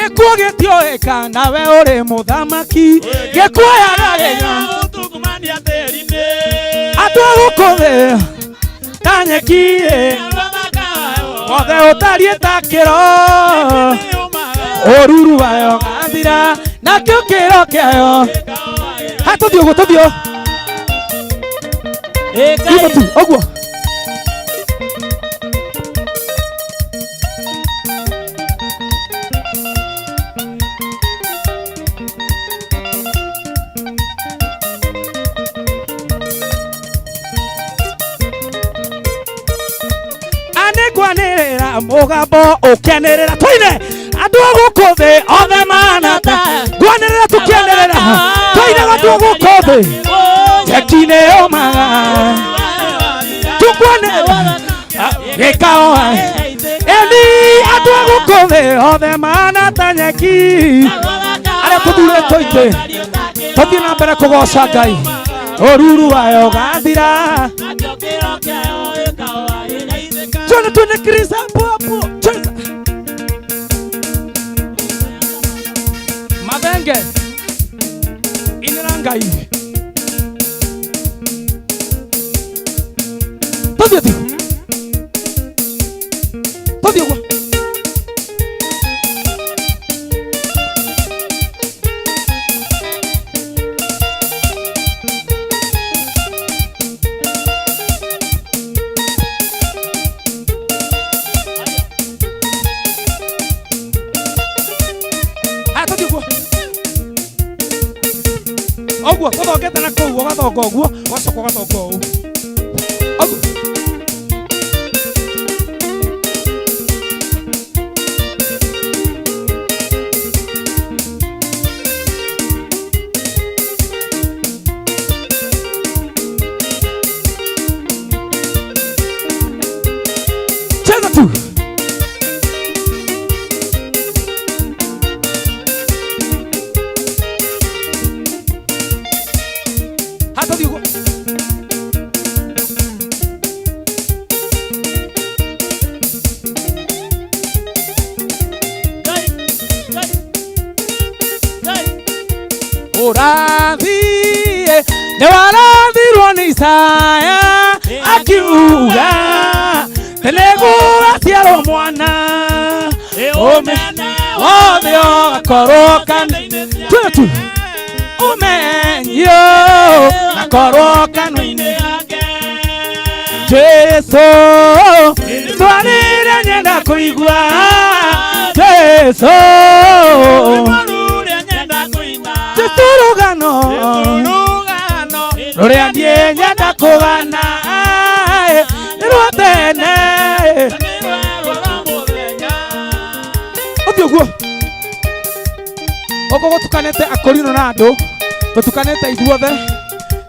gikuo gitioeka nawe uri muthamaki gikuoya ragenya Tukumania terine atu gukuthi tanyeki othe utarie takiro oruru wayo gathira na kio kiro kiayo hatuthio gututhio imutu oguo anegwanirira mugambo ukenirira toine andu gukuthi othe manata gwanirira tukenirira toine andu gukuthi yakine omaga tukwanirira gekao eli andu gukuthi othe manata nyeki ara tudure toite tothi na mbere kugoca Ngai oruru wayo gathira Tuna Krista hapo cheza Mavenge iniranga hivi Tobio Ogwo gathongete na kuu gathonga ogwo gacoka gathonga uu ogwo cheza tu Urathie ne warathirwo ni Isaya akiuga telegu aciarwo mwana wothe agakorwo tu umenyo gakorwo kanua-inĩ yake Jesu twarĩre nyenda kũigua Jesu Rugano Ruria niĩ nyenda kũgana nĩruo tene ũthiĩ ũguo ũguo gũtukanĩte akorino na andũ tũtukanĩte ithuothe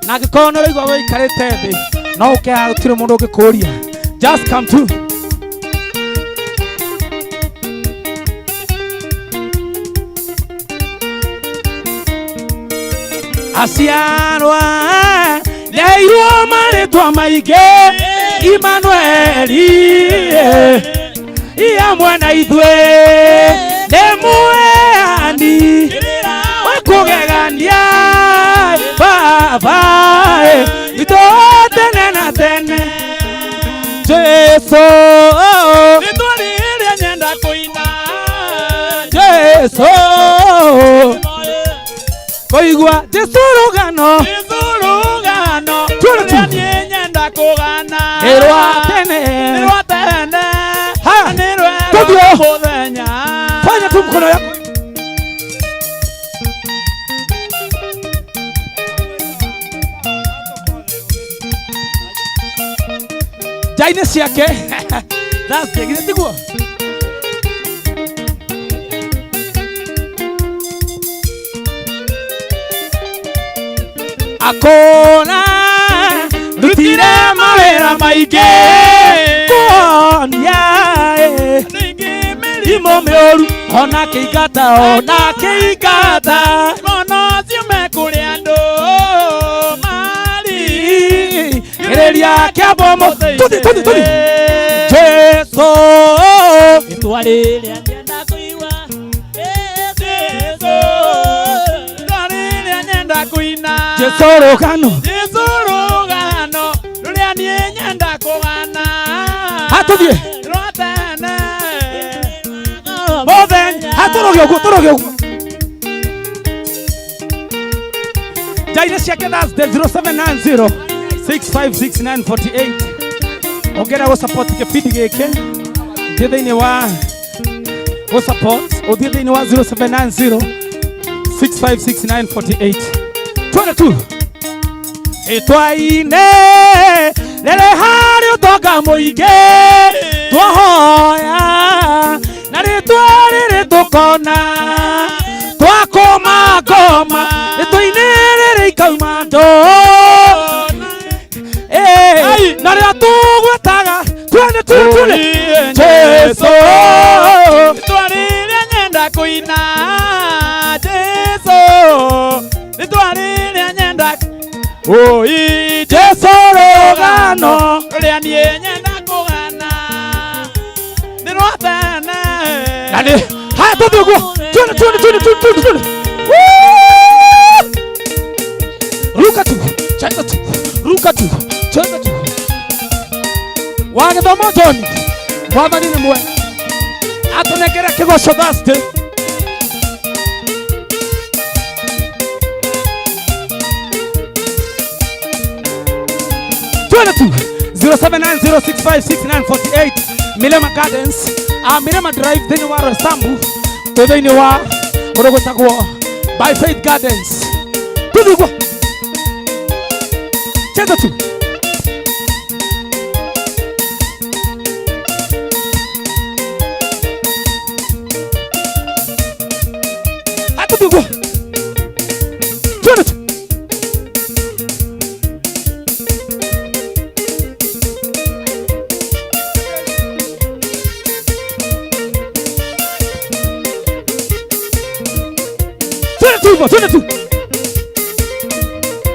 na angĩkorwo nĩ ũraigua wĩikarĩte thĩ no ũke haha gũtirĩ mũndũ ũngĩkũria just come to Asiarwa Neirwo marĩtwa maingĩ Imanueli Iamwe na ithuĩ nĩ mũheani wa kũgegania Baba itũ tene na tene Jesu nĩtwarĩrĩa nyenda kũina Jesu Koigua Jesu rugano Ruria niĩ nyenda kũgana nĩrwa tene nĩrwa mũthenya fanya tu mkono yako jaine ciake that's it tiguo akona rutire mawĩra maingĩ kuonia imo mĩũru ona kĩingata mono ciume kũrĩ andũ mari kĩrĩria kĩa bomo tuthi Jesu itwa rĩrĩa nyenda kũigua Jesu rugano ruria nie nyenda kugana hatuthie rotene bothe haturoge uguo Jaina ciake that's the 0790 656 948 ongera go support kipindi giki thitha-ini wa go support thitha-ini wa 0790 656 948 22 itwaine rere hari utonga muingi twahoya na ritwa riri tukona twakoma ngoma itwaine riri ikauma ndo na rĩrĩa tũgwetaga twene Jesu rĩtwa rĩrĩa nyenda kũina Jesu rĩtwa rĩrĩa nyenda Jesu rũgano rũrĩa niĩ nyenda kũgana nĩ rwa tene na nĩ haya tũthiĩ ũguo twene ruka tu cheza tu wagĩthoma John mwathani nĩ mwega atũnengere kĩgoco Thursday twende tu 0790656948 Milema Gardens Milema Drive thĩinĩ wa Roysambu thĩinĩ wa ũrĩa gwĩtagwo By Faith Gardens tũthiĩ ũguo cheza tu atupigwa twende tu twende tu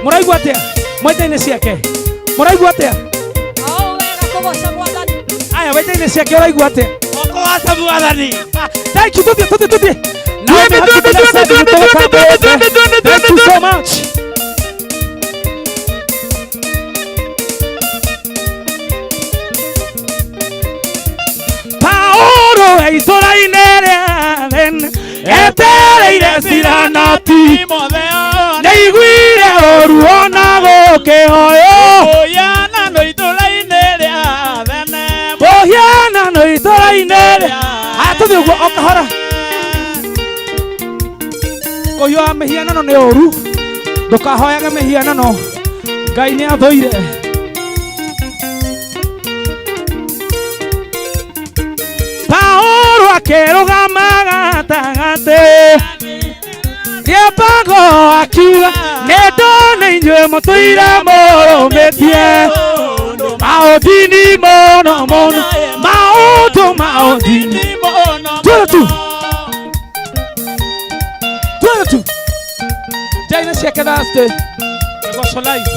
muraigua atia mwaita-inĩ ciake muraigua atia wega kũgoca mwathani aya waita-inĩ ciake ũraigua atia ũkũgoca mwathani thank you tũthiĩ thank you so much Paulo itũra-inĩ rĩa thene etereire ciranati nĩiguire ũru ona gũkĩhoyo mũhianano itũra-inĩ rĩa thene mũhianano itũra-inĩ rĩa atũthiĩ ũguo o kahora kũhiũha mĩhianano nĩ ũru ndũkahoyage mĩhianano Ngai nĩ athũire Paulo akĩrũgama gatagatĩ Gĩapango akiuga nĩ ndona inyuĩ mũtũire mũrũmĩtie maũndini mũno maũndini twende tu Jaina ciake Thursday Kĩgoco live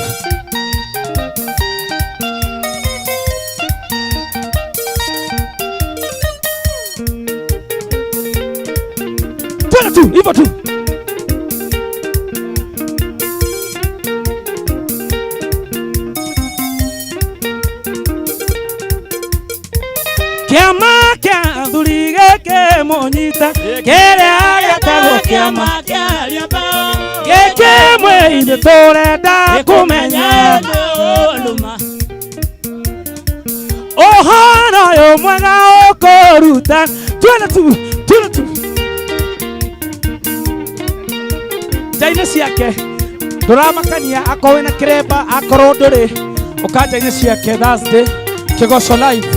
twende tu hivyo tu Kiama kia athuri gĩkĩ mũnyita kĩrĩa gĩtagwo kĩama gĩkĩ mwĩthĩ tũrenda kũmenya ũhoro ũyũ mwega ũkũruta twende tu Jaina ciake ndũramakania akorwo wĩna kĩremba akorwo ndũrĩ ũka Jaina ciake Thursday Kĩgoco live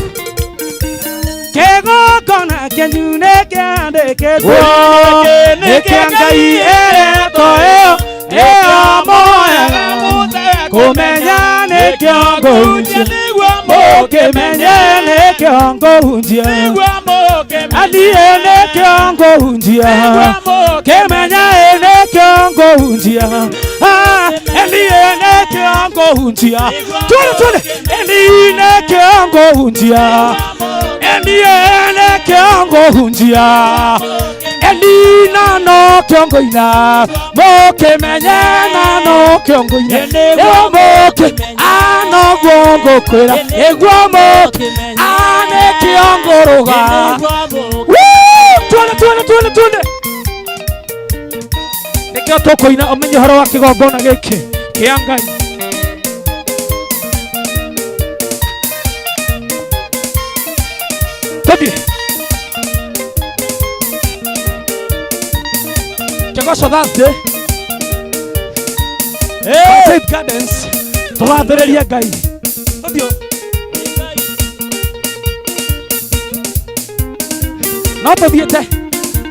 Kĩgongona kĩanyu nĩ kĩandĩkĩtwo nĩ kĩa Ngai eretwo ĩyo mwega kũmenya nĩkĩo ngũhunjia mũkĩmenye nĩkĩo ngũhunjia niĩ nĩkĩo ngũhunjia kĩmenya nĩkĩo ngũhunjia niĩ nĩkĩo ngũhunjia twende niĩ nĩkĩo ngũhunjia niĩ nĩkĩo ngũhunjia nino no kiongoina mukimenyana no kiongoina ego muki ano gongo kwira ego muki ane kiongoroga tuone nikio tukoina umenye horo wa kigongona giki kia Ngai. Tabi Chagosho Thursday Faith Gardens twathereria Ngai. Tabi no tuthiete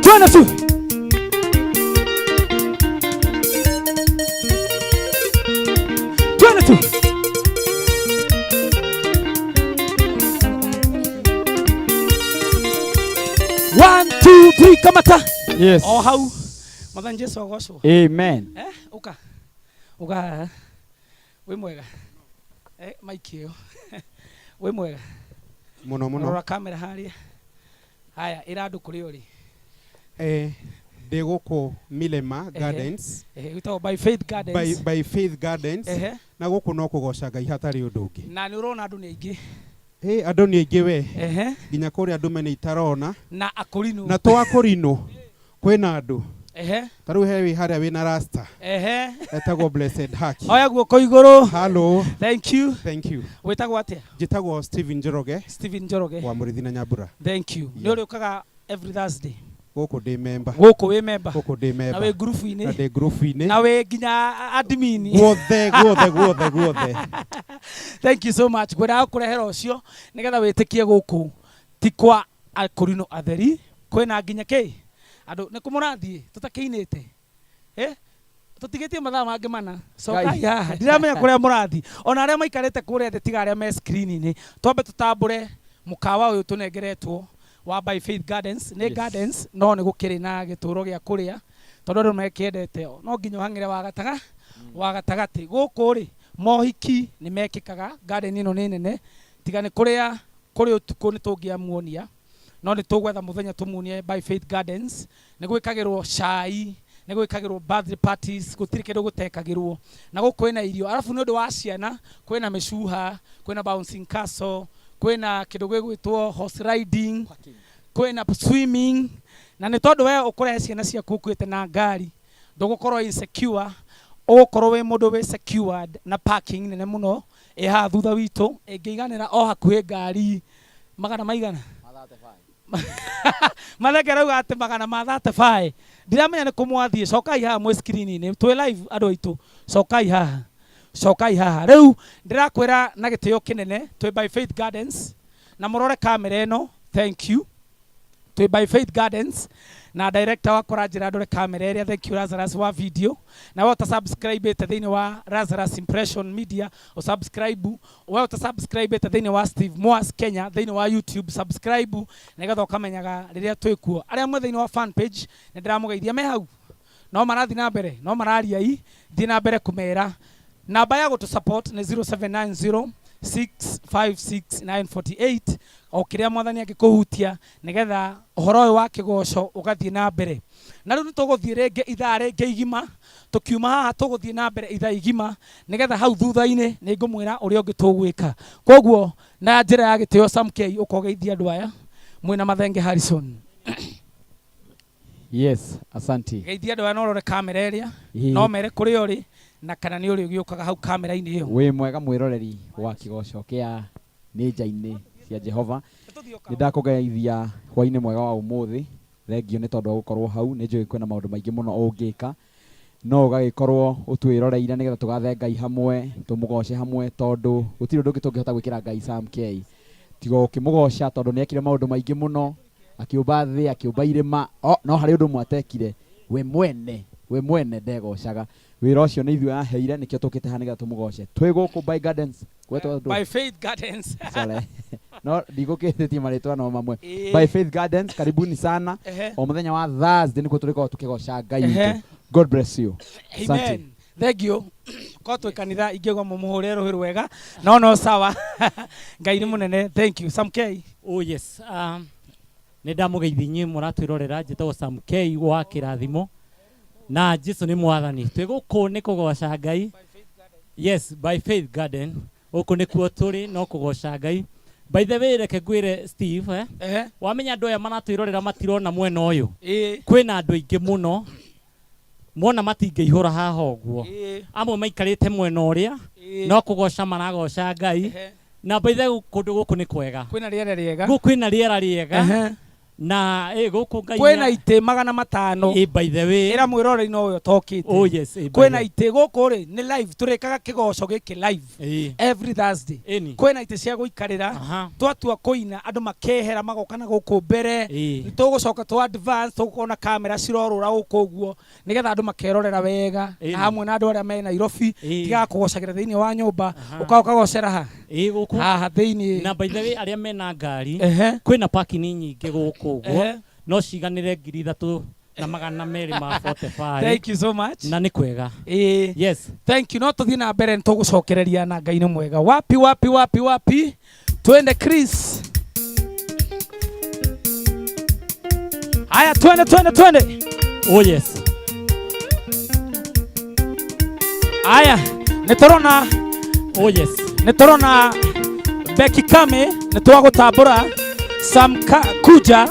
tuone tu tuone tu 1 2 3 kamata. Yes. Oh how Mother Jesu agocwo. Amen. Uka we mwega maikio we mwega muno rora kamera haria haya irandu kuri uri de goko Milema Gardens witwa by Faith Gardens by Faith Gardens na goko no kugoca Ngai hatari undu ungi na ni urona andu ni aingi andu ni aingi we ginya kuri andu mene itarona na akurino na twakurino kwina andu taru hewi haria wina rasta etagwo Blessed Haki oya guoko iguru. Hello, thank you witagwo atia jitagwo Steven Njoroge wa Murithina Nyambura. Thank you ni uri ukaga every Thursday goko de member na we group ini na we ginya admin guothe thank you so much gwira kurehera ucio nigetha witikie guku ti kwa akurino atheri kwina ginya ki andu ni kumurathie tutakiinite tutigitie mathaa mangi mana cokai haha ndiramenya kuria murathi ona aria maikarite kuria thĩ tiga aria me screen ini twambe tutambure mukawa uyu tunengeretwo wa by Faith Gardens ni gardens no ni gukiri na gituro gia kuria tondu ndo mekiendete no nginya hangire wa gatagati guku ri mohiki ni mekikaga garden ino ni nene tiga ni kuria kuri utuku ni tungiamuonia no ni tugwetha muthenya tumunie by Faith Gardens ni gwikagirwo cai ni gwikagirwo birthday parties gutiri kindu gutekagirwo na gukwina irio arafu ni undu wa ciana kwina mishuha kwina bouncing castle kwina kindu gwitwo horse riding kwina swimming na ni tondu we ukure ciana cia kukuite na ngari ndugukorwo insecure ugukorwo we mundu we secured na parking nene muno ha thutha witu ingiiganira o hakuhi ngari magana maigana mathekera uga ati magana ma 35 ndiramenya ni kumwathie cokai haha mwe screen ini twi live andu aitu cokai haha riu ndirakwira na gitio kinene twi by Faith Gardens na murore kamera ino. Thank you twi by Faith Gardens na director wa kurajira ndore kamera area. Thank you Lazarus wa video na wewe utasubscribe thini wa Lazarus Impression Media o subscribe wewe utasubscribe thini wa Steve Moas Kenya thini wa YouTube subscribe nigetha ukamenyaga riria twikuo aria mwe thini wa fan page ni ndiramugeithia me hau no marathi na mbere no mararia i thi na mbere kumera namba ya gutu support ni 0790 656948 o kiria mwathani agikuhutia nigetha uhoro uyu wa kigoco ugathie na mbere na riu nituguthie renge ithaa renge igima tukiuma haha tuguthie na mbere ithaa igima nigetha hau thutha-ini ni ngumwira uria ungi tugwika koguo na njira ya gitio Sam K ukogeithia andu aya mwina Mathenge Harrison. Yes, asante geithia andu aya no rore kamera area no mere kuri uri na kana ni uri ugiukaga hau kamera-ini iyo wi mwega mwiroreri wa kigoco kia ninja-ini cia Jehova ni ndakugeithia hwaini mwega wa umuthi thengio ni tondu gukorwo hau ni njui kwina maundu maingi muno ungika no ugagikorwo utwiroreire nigetha tugathe Ngai hamwe tumugoce hamwe tondu gutiri undu tungihota gwikira Ngai Sam K tigo ukimugoca tondu ni ekire maundu maingi muno akiumba thi akiumba irima no hari undu mwatekire we mwene ndegocaga wira ucio ni ithuĩ aheire nikio tukite ha nigetha tumugoce twi guku by Gardens gwetwo by Faith Gardens no ndigukithitie maritwa no mamwe by Faith Gardens karibuni sana o muthenya wa Thursday nikuo turiko tukigoca Ngai witu. God bless you. Amen. Thank you ko twi kanitha ingigwa mumuhure ruhiru wega no sawa Ngai ni munene. Thank you Sam K. Oh yes, ni ndamugeithia nyie muratwirorera njitagwo Sam K wa kirathimo na Jesu ni mwathani twiguku ni kugoca Ngai. Yes, by Faith Garden uku ni kuo turi no kugoca Ngai. By the way, reke ngwire Steve wamenya andu aya maratwirorera matirona mwena uyu kwina andu aingi muno mona matingĩihũra haha ũguo amwe maikarĩte mwena ũrĩa no kũgoca maragoca Ngai na by the way kũndũ gũkũ nĩ kwega kwĩna rĩera rĩega kwĩna rĩera rĩega na gũkũ Ngai kwĩna itĩ 500 by the way ĩra mwĩroreri no ũyũ tokĩte yes kwĩna itĩ gũkũ rĩ nĩ live tũrĩkaga kĩgoco gĩkĩ live every Thursday kwĩna itĩ cia gũikarĩra twatua kũina andũ makehera magoka na gũkũ mbere nĩtũgũcoka tũ advance tũgũkorwo na kamera cirorũra gũkũ ũguo nĩgetha andũ makerorera wega na hamwe na andũ arĩa me Nairobi tiga kũgocagĩra thĩinĩ wa nyũmba ũkagocera haha thĩinĩ na by the way arĩa mena ngari kwĩna parking nyingĩ gũkũ no ciganire 3,245. Thank you so much. Na ni kwega. Yes. Thank you. No tuthie na mbere nitugucokereria na Ngai ni mwega. Wapi. Twende Chris. Aya twende. Oh yes. Aya nitorona. Oh yes. Nitorona Becky Kame nitwagutambura Sam Kuja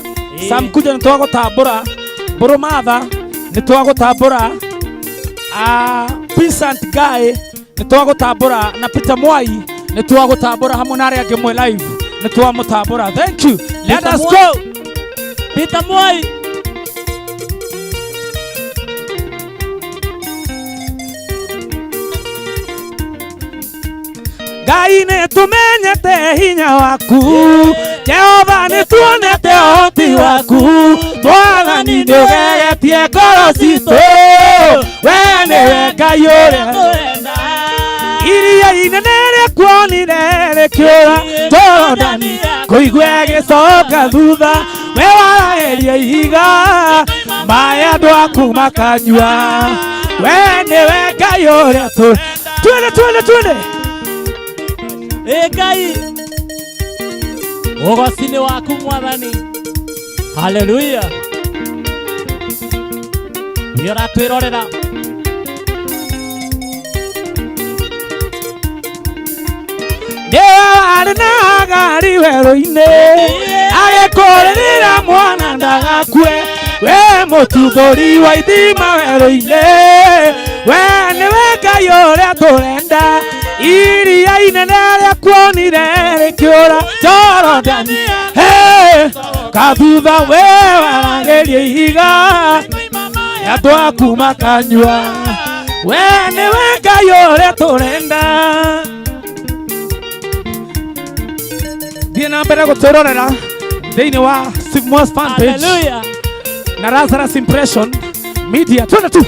nitwagutambura Burumatha nitwagutambura Vincent Guy nitwagutambura na Peter Mwai nitwagutambura hamwe na aria angi mwe live nitwamutambura. Thank you. Let us go. Peter Mwai Ngai nĩtũmenyete hinya waku Jehova nĩtuonete ũhoti waku Mwathani nĩũgegetie ngoro citũ Wee nĩwe Ngai ũrĩa tũrenda Iria inene rĩkuonire rĩkĩũra Jorodani kũigua gĩcoka thutha Wee warahĩria ihiga maĩ andũ aku makanyua Wee nĩwe Ngai ũrĩa tũrenda Twende Ngai Ugoci-inĩ waku Mwathani. Hallelujah. Nĩ ũratwĩrorera. Nĩwe warĩ na ngari werũ-inĩ agĩkũrĩrĩra mwana ndagakue Wee mũtuthũri wa ithima werũ-inĩ Wee nĩwe Ngai ũrĩa tũrenda Iria inene rĩkuonire rĩkĩũra Jorodani kathutha wee waragĩria ihiga andũ aku makanyua Wee nĩwe Ngai ũrĩa tũrenda Thiĩ na mbere gũtwĩrorera thĩinĩ wa Steve Moss fan page na Lazarus Impression Media. Twende tu.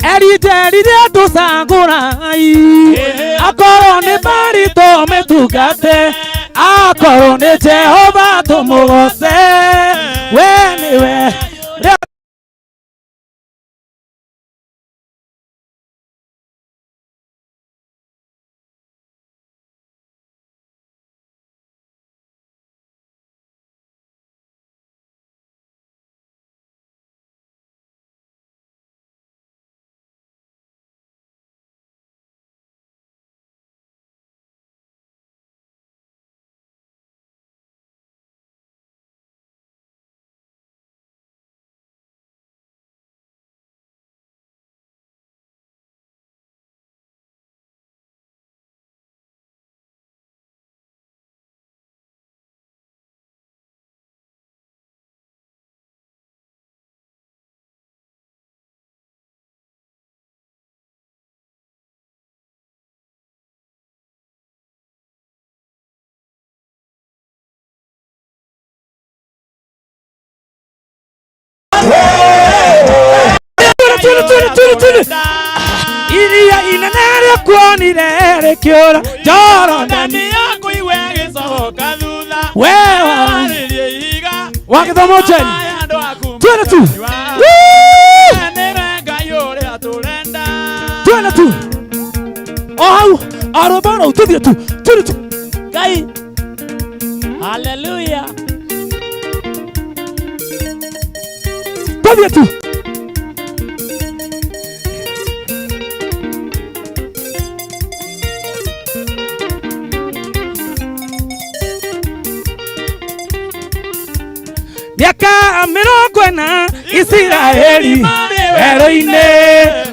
Erire tũcagũrai akorwo nĩ Maritũ mĩtungate akorwo nĩ Jehova tũmũgoce Wee nĩwe Iria inene rĩkuonire rĩkĩũra Jorodani kũigua gĩcoka thutha Wee warahĩria ihiga Wakithomo Jeni Twende tu Nĩwe Ngai ũrĩa tũrenda Twende tu O hau arũmba rũu tũthiĩ tu Twende tu Ngai Hallelujah. Twende tu. Miaka 40 Israeli werũ-inĩ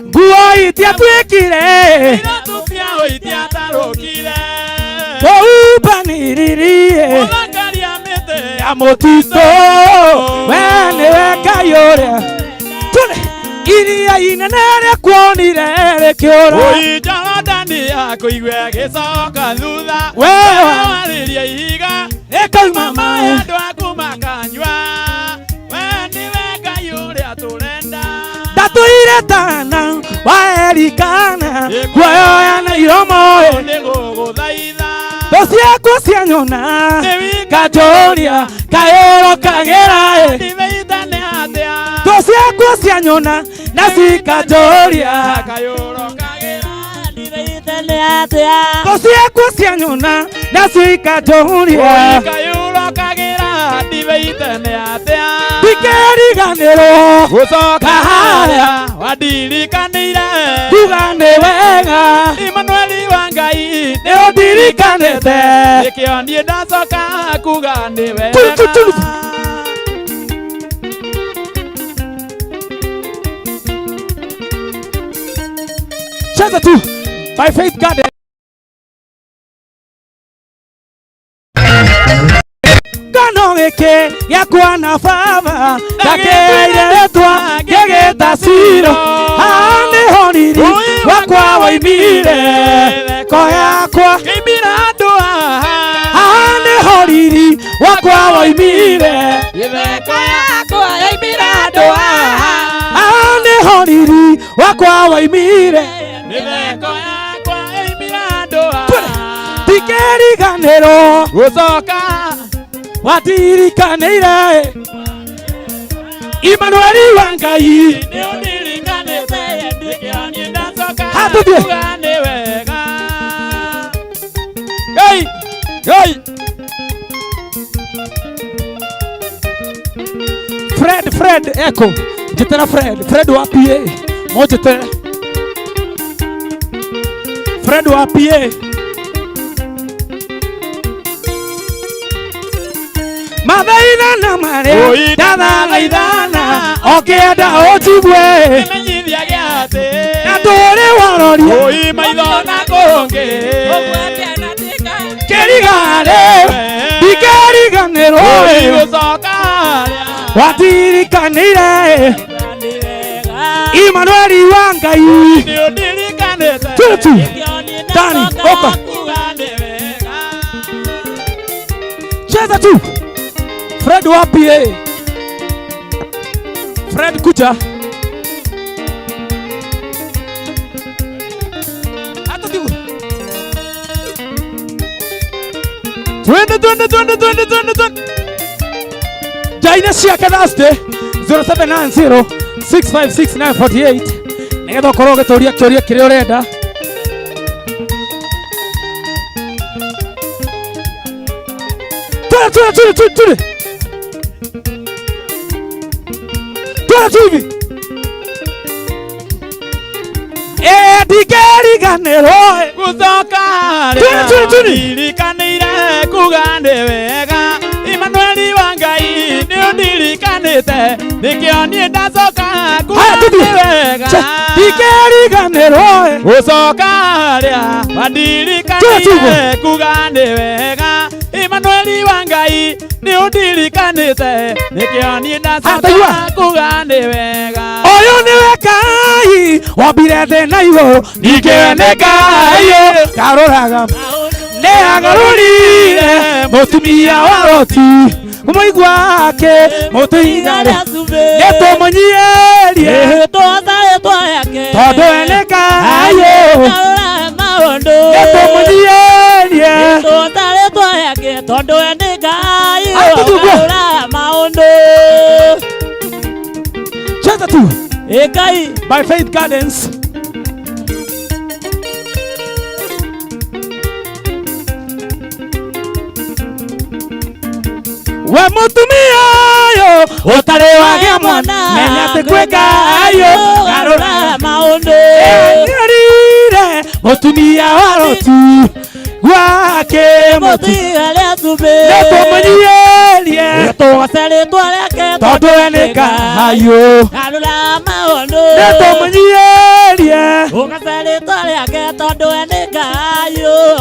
nguo itiatuĩkire ũumbanĩrĩrie ya mũtitũ we nĩwe Ngai ũrĩa iria inene rĩkuonire rĩkĩũra Jorodani akũigua gĩcoka thutha warĩria ihiga rĩkauma maĩ andũ aku makanyua we nĩwe Ngai ũrĩa tũrenda ndatũire tana wa Elikana guoya na iromo nĩ gũgũthaitha thũ ciaku cianyona ngajũria kayũrũkagĩra ndĩmeithane atĩa thũ ciaku cianyona na cikajũria kayũrũkagĩra ndĩmeithane atĩa thũ ciaku cianyona na cikajũria kayũrũkagĩra ndĩmeithane atĩa ndikeriganĩrwo gũcoka harĩa wandirikanĩire kuga nĩ wega Emmanueli wa Ngai nĩ ũndirikanĩte nĩkĩo niĩ ndacoka kuga nĩ wega Cheza tu by Faith Garden. Gano gĩkĩ gĩakwa na baba gakĩrĩtwa gĩgĩtacirwo haha nĩho riri wakwa waimire ko yakwa Kĩmbira andũ haha nĩho riri wakwa waimire gĩtheko yakwa yaimira andũ haha nĩho riri wakwa waimire gĩtheko yakwa yaimira andũ ndikeriganĩrwo gũcoka watirikanĩire Emmanueli wa Ngai nĩ ũndirikanĩte nĩkĩo niĩ ndacoka Hatũthiĩ. kuga nĩ wega Hey! Hey! Fred Echo njĩtĩra Fred wa PA mũnjĩtĩre Fred wa PA mathaitha na marĩa ndathathaithana ũkĩenda ũnjigue Kĩmenyithia gĩatĩ na ndũrĩ warori ũi maitho na kũngĩ kĩriganĩ ndikeriganĩrwo ũi gũcoka harĩa watirikanĩire Emmanueli wa Ngai nĩ ũndirikanĩte tutu Dani oka kuga nĩ wega cheza tu Fred wa PA Fred kuja hata tu twende Jaina Shaka Thursday 0790 656 948 nigetha ukorwo ũgĩtũria kĩũria kĩrĩa ũrenda hivi ndikeriganĩrwo gũcoka harĩa ndirikanĩire kuga nĩ wega Emmanueli wa Ngai nĩ ũndirikanĩte nĩkĩo niĩ ndacoka kuga nĩ wega ndikeriganĩrwo gũcoka harĩa wandirikanĩire kuga nĩ wega Emmanueli wa Ngai nĩ ũndirikanĩte nĩkĩo niĩ ndacoka kuga nĩ wega ũyũ nĩwe Ngai wombire thĩ na igũrũ ningĩ nĩ Ngai karũraga nĩ agarũrire mũtumia wa Loti mũigua wake mũtũigare nĩ tũmũnyierie tondũ we nĩ Ngai nĩ tũmũnyierie tondũ we nĩ Ngai maũndũ cheza tu Ngai by Faith Gardens we mutumia yo utari wagĩa mwana menya atĩ kwĩ Ngai garũra maũndũ nĩarire mutumia wa Loti gwake mũtiga rĩa cumbĩ nĩtũmũnyierie tũgoce rĩtwa rĩake tondũ we nĩ Ngai garũra maũndũ nĩtũmũnyierie tũgoce rĩtwa rĩake tondũ we nĩ Ngai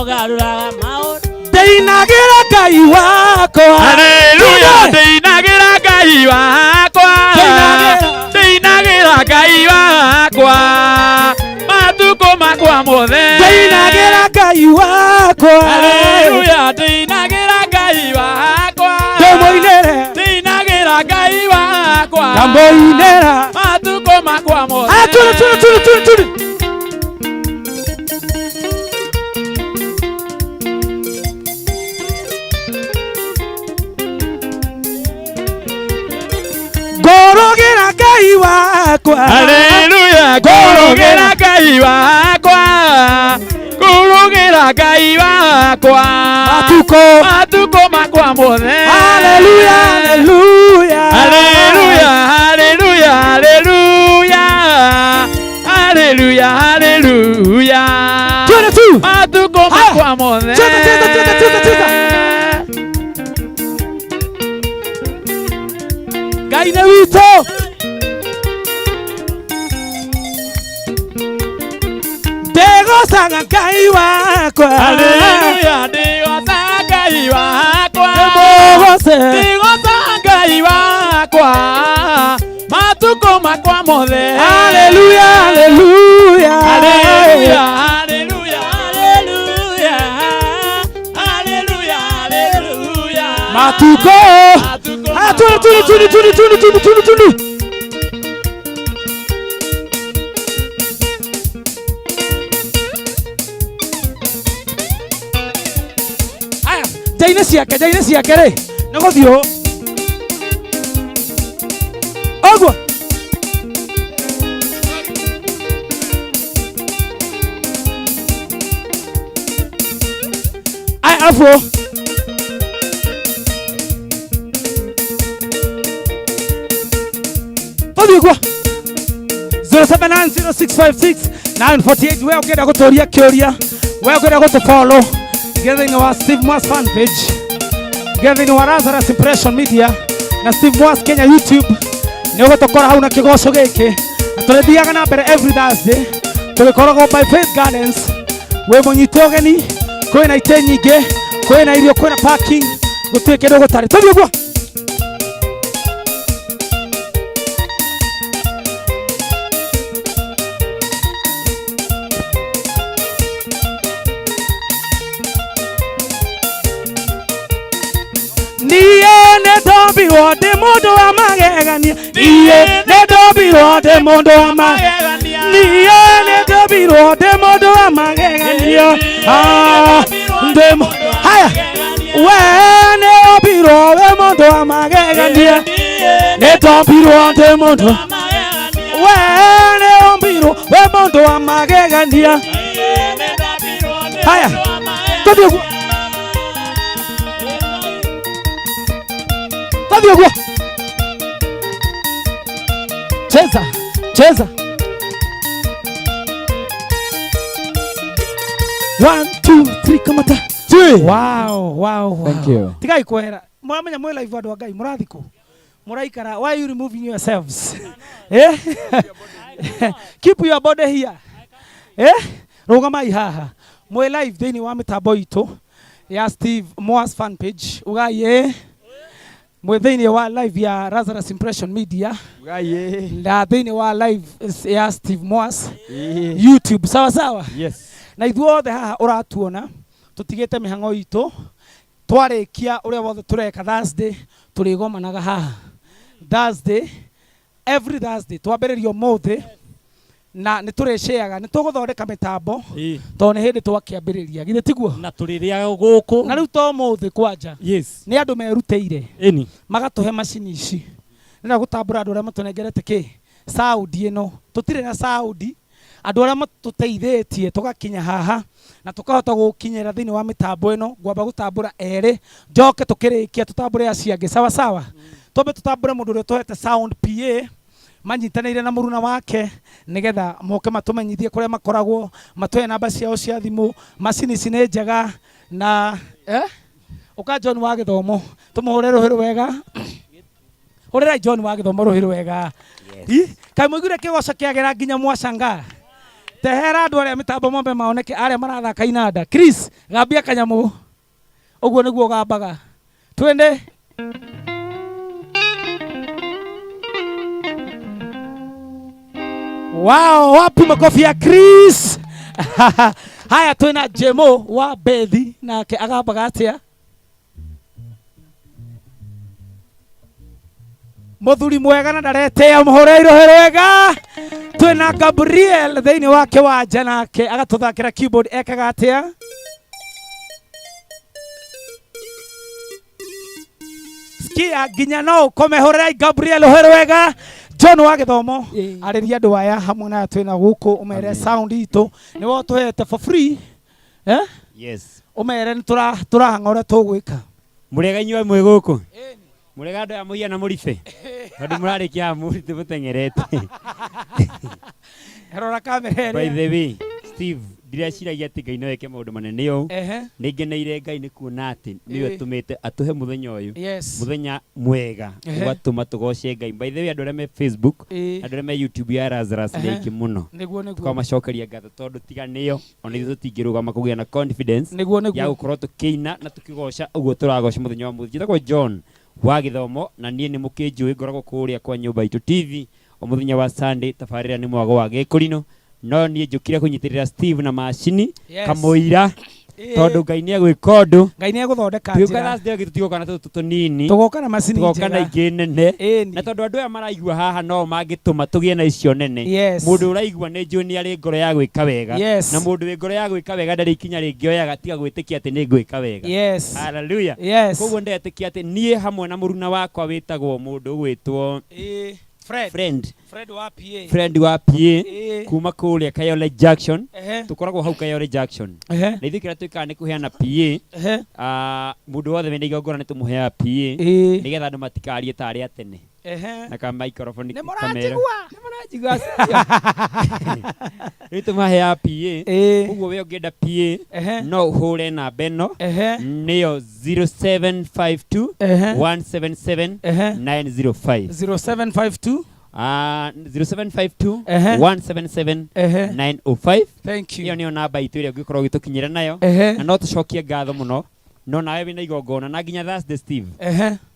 garũra maũndũ ndĩinagĩra Ngai wakwa Hallelujah, ndĩinagĩra Ngai wakwa ndĩinagĩra Ngai wakwa matukũ makwa mothe ndĩinagĩra Ngai wakwa Hallelujah, ndĩinagĩra Ngai wakwa ndĩmũinĩre ndĩinagĩra Ngai wakwa ndamũinĩra matukũ makwa mothe tuli ngorogera Ngai wakwa Hallelujah, ngorogera Ngai wakwa ngorogera Ngai wakwa matukũ makwa mothe Hallelujah, hallelujah, hallelujah, hallelujah, hallelujah, hallelujah, hallelujah, matukũ makwa mothe Ngai nĩ witũ ndĩgocaga Ngai wakwa Hallelujah, ndĩgocaga Ngai wakwa ndĩgocaga Ngai wakwa matukũ makwa mothe Hallelujah, hallelujah, hallelujah, hallelujah, hallelujah, hallelujah, matukũ tuli aya jaine ciake rĩ nĩ gũthiũ ũguo aya alafu Todhigwa 0790656948 wewe ukienda kutoria kioria wewe ukienda kutufollow getting our Steve Mwas fan page getting our Lazarus Impression Media na Steve Mwas Kenya YouTube ni ugotokora hau na kigoco giki turithiaga na mbere every Thursday tugikoragwo by Faith Gardens we munyite ogeni kwina ite nyingi kwina irio kwina parking gutire kindu gutari Todhigwa Wote mondo wa magegania niye ne dobi wote mondo wa magegania niye ne dobi wote mondo wa magegania ndemo haya we ne obiro we mondo wa magegania ne dobi wote mondo we ne obiro we mondo wa magegania haya todo Todhigwa cheza 1 2 3 kamata wow thank you tigai kwera mwamenya mwe live andu Ngai murathiko muraikara why you removing yourselves keep your body here rugamai haha mwe live thini wa mitambo itu ya Steve Mwas fan page ugaye mwethini wa live ya Lazarus Impression Media na thini wa live ya Steve Mwas YouTube sawa yes na ithuothe haha uratuona tutigite mihango itu twarikia uria wothe tureka Thursday turigomanaga haha Thursday every Thursday twambiririo mothe na nituresheaga nituguthondeka mitambo to ne hindi twakiambiriria githe tiguo na turiria guku na riu to mothe kwanja yes ni andu meruteire eni magatuhe macini ici nina gutambura andu aria matunengerete ki Saudi ino tutire na Saudi andu aria matuteithitie tugakinya haha na tukahota gukinyira thini wa mitambo ino ngwamba gutambura eri njoke tukirikia tutambure aciangi sawa sawa tobe tutambure mundu uria tuhete sound PA manyitanire na muruna wake nigetha moke matumenyithie kuria makoragwo matwe namba ciao cia thimu macini cine njega na uka John wa githomo tumuhure ruhiru wega urira John wa githomo ruhiru wega kai muigure kigoco kiagera nginya mwacanga tehera andu aria mitambo mombe maoneke aria marathaka inanda Chris gambia kanyamu uguo niguo gambaga twende wow wapi makofi ya Chris haya twina Jemo wa Bethi nake agambaga atia muthuri mwega na ndarete muhure irohero wega twina Gabriel thiini wa kiwanja nake agatuthakira keyboard ekaga atia skia ginya no komehorera Gabriel uhere wega John wa githomo ariria andu aya hamwe na twina guku umere sound itu ni wo tuhete for free yes umere ni turahanga uria tugwika murega inyuĩ mwĩ gũkũ murega andu aya mũhiana mũribe tondu mũrarĩkia mũrite mũtengerete erora kamera by the way Steve ndireciiragia atĩ Ngai no eke maũndũ manene ũũ nĩ ngeneire Ngai nĩ kuona atĩ nĩwe tũmĩte atuhe mũthenya ũyũ mũthenya mwega ũgatũma tũgoce Ngai by the way andũ arĩa me Facebook andũ arĩa me YouTube ya Lazarus nĩ aingĩ mũno tukamacokeria ngatho tondũ tiga nĩyo ona ithuĩ tũtingĩrũgama kũgĩa na confidence ya gũkorwo tũkĩina na tũkĩgoca ũguo tũragoca mũthenya wa mũthia njĩtagwo John wa githomo na niĩ nĩ mũkĩnjũĩ ngoragwo kũrĩa kwa nyũmba itũ TV o mũthenya wa Sunday tabarĩra nĩ mwago wa Gĩkũrinũ no niĩ njũkire kũnyitĩrĩra Steve na macini kamũira tondu Ngai nĩ egwĩka ũndũ Ngai nĩ egũthondeka njĩra tũgũka ndio tũtigoka na tũtũ tũnini tũgoka na macini njega tũgoka na ingĩ nene na tondu andũ aya maraigua haha no mangĩtũma tũgĩe na icio nene mũndũ ũraigua nĩ njũĩ nĩ arĩ ngoro ya gwĩka wega na mũndũ wĩ ngoro ya gwĩka wega ndarĩ ikinya rĩngĩ oyaga tiga gwĩtĩkia atĩ nĩ ngwĩka wega haleluya koguo ndetĩkia atĩ niĩ hamwe na mũruna wakwa wĩtagwo mũndũ ũgwĩtwo friend wa PA kuma kuria Kayole Junction tukoragwo hau Kayole Junction na ithuĩ kĩrĩa twĩkaga nĩ kũheana PA mũndũ wothe wĩna igongona nĩ tũmũheaga PA nĩgetha andũ matikarie ta arĩa tene na ka microphone kamera nĩmũranjigua nĩ tũmaheaga PA ũguo we ũngĩenda PA no ũhũre namba ĩno nĩyo 0752 177 905 0752 0752 177 905 thank you iyo niyo namba itu ĩrĩa ũngĩkorwo ũgĩtũkinyĩra nayo na no tũcokie ngatho mũno no nawe wĩna igongona na nginya Thursday Steve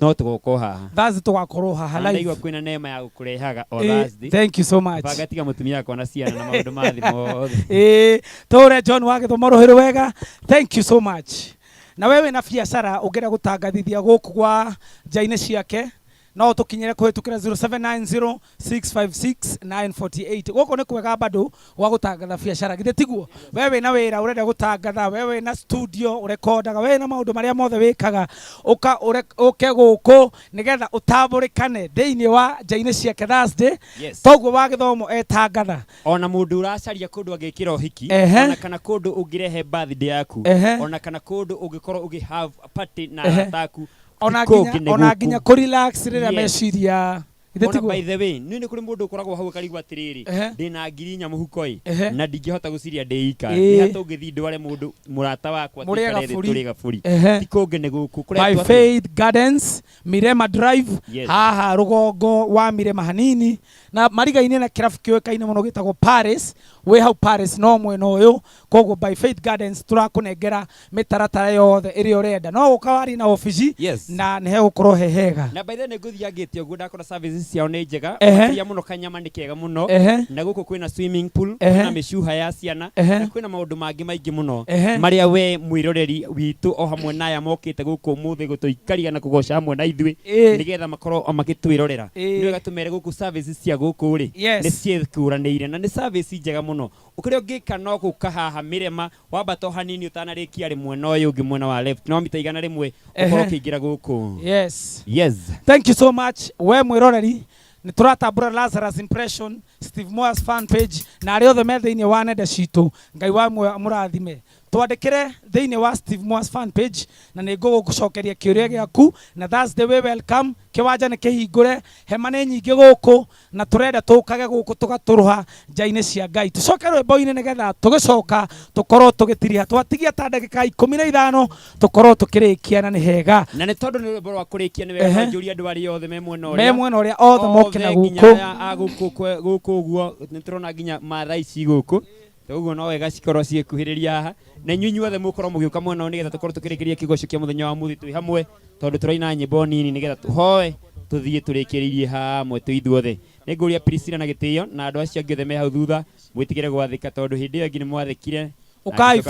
no tũgũkorwo haha Thursday tũgakorwo haha live ndaigua kwĩna neema ya gũkũrehaga o Thursday thank you so much bagatiga mũtumia wakwa na ciana na maũndũ ma thĩ mothe tũre John wa githomo rũhĩrĩ wega thank you so much na wewe na biacara ũngĩra gũtangathithia gũkũ gwa nja-inĩ ciake no tukinyire kuhitukira 0790656948 goko ni kwega bado wa gutangatha biacara githe tiguo wewe na wira urenda gutangatha wewe na studio urekordaga wewe na maundu maria mothe wikaga uke guku nigetha utamburikane thiini wa nja-ini ciake Thursday toguo wa githomo etangatha ona mundu uracaria kundu agikira uhiki ona kana kundu ungirehe birthday yaku ona kana kundu ungikorwo ugi have party na arataku ona nginya ku relax rĩrĩa meciria by the way nĩ kũrĩ mũndũ ũkoragwo hau akarigwa atĩrĩrĩ ndĩna ngiri nya mũhuko-ĩ na ndingĩhota gũciria ndĩika nĩ hata ũngĩthiĩ ndware mũndũ mũrata wakwa tũrĩ gaburi ti kũngĩ nĩ gũkũ By Faith Gardens Mirema Drive haha rũgongo wa Mirema hanini na mariga-inĩ na kĩrabu kĩũĩkaine mũno gĩtagwo Paris wĩ hau Paris no mwena ũyũ koguo By Faith Gardens tũrakũnengera mĩtaratara yothe ĩrĩa ũrenda no ũkawari na ofici na nĩ hegũkorwo hehega na by the way nĩngũthiangĩte ũguo ndakora services ciao nĩ njega makĩria mũno kanyama nĩ kega mũno na gũkũ kwĩna swimming pool kwĩna mĩcuha ya ciana na kwĩna maũndũ mangĩ maingĩ mũno marĩa we mwĩroreri witũ o hamwe na aya mokĩte gũkũ mũthĩ gũtũikaria na kũgoca hamwe na ithuĩ nĩgetha makorwo makĩtwĩrorera nĩ wega tũmere gũkũ services cia gũkũ rĩ nĩ ciĩkũranĩire na nĩ service njega mũno ũkĩrĩa ũngĩka no gũka haha Mirema wambata o hanini ũtanarĩkia rĩ mwena ũyũ ũngĩ mwena wa left no mita igana rĩmwe ũkorwo ũkĩingĩra gũkũ yes thank you so much we mwĩroreri Nĩ tũratambũra Lazarus Impression, Steve Moyers fan page, na arĩa othe me thĩinĩ wa nenda citũ. Ngai wa mũrathime. Twandĩkĩre thĩinĩ wa Steve Moyers fan page na nĩ ngũgũcokeria kĩũria gĩaku, na that's the way welcome. Kĩwanja nĩ kĩhingũre, hema nĩ nyingĩ gũkũ, na tũrenda tũkage gũkũ tũgatũrũha nja-inĩ cia Ngai. Tũcoke rwĩmbo-inĩ nĩgetha tũgĩcoka tũkorwo tũgĩtiria, twatigia ta ndagĩka 15 tũkorwo tũkĩrĩkia na nĩ hega. Na nĩ tondũ nĩ rwĩmbo rwa kũrĩkia nĩ wega njũria andũ arĩa othe me mwena ũrĩa othe moke na gũkũ ũguo nĩ tũrona nginya mathaa ici gũkũ, ũguo no wega cikorwo ciĩkuhĩrĩria haha, na inyuĩ inyuothe mũkorwo mũgĩũka mwena ũyũ nĩgetha tũkorwo tũkĩrĩkĩria kĩgoco kĩa mũthenya wa mũthĩ twĩ hamwe, tondũ tũraina nyĩmbo nini nĩgetha tũhoe tũthiĩ tũrĩkĩrĩirie hamwe twĩ ithuothe. Nĩ ngũria Priscilla na Gĩtĩo na andũ acio angĩ othe me hau thutha mwĩtigĩre gwathĩka, tondũ hĩndĩ ĩyo ĩngĩ nĩ mwathĩkire. Ũkai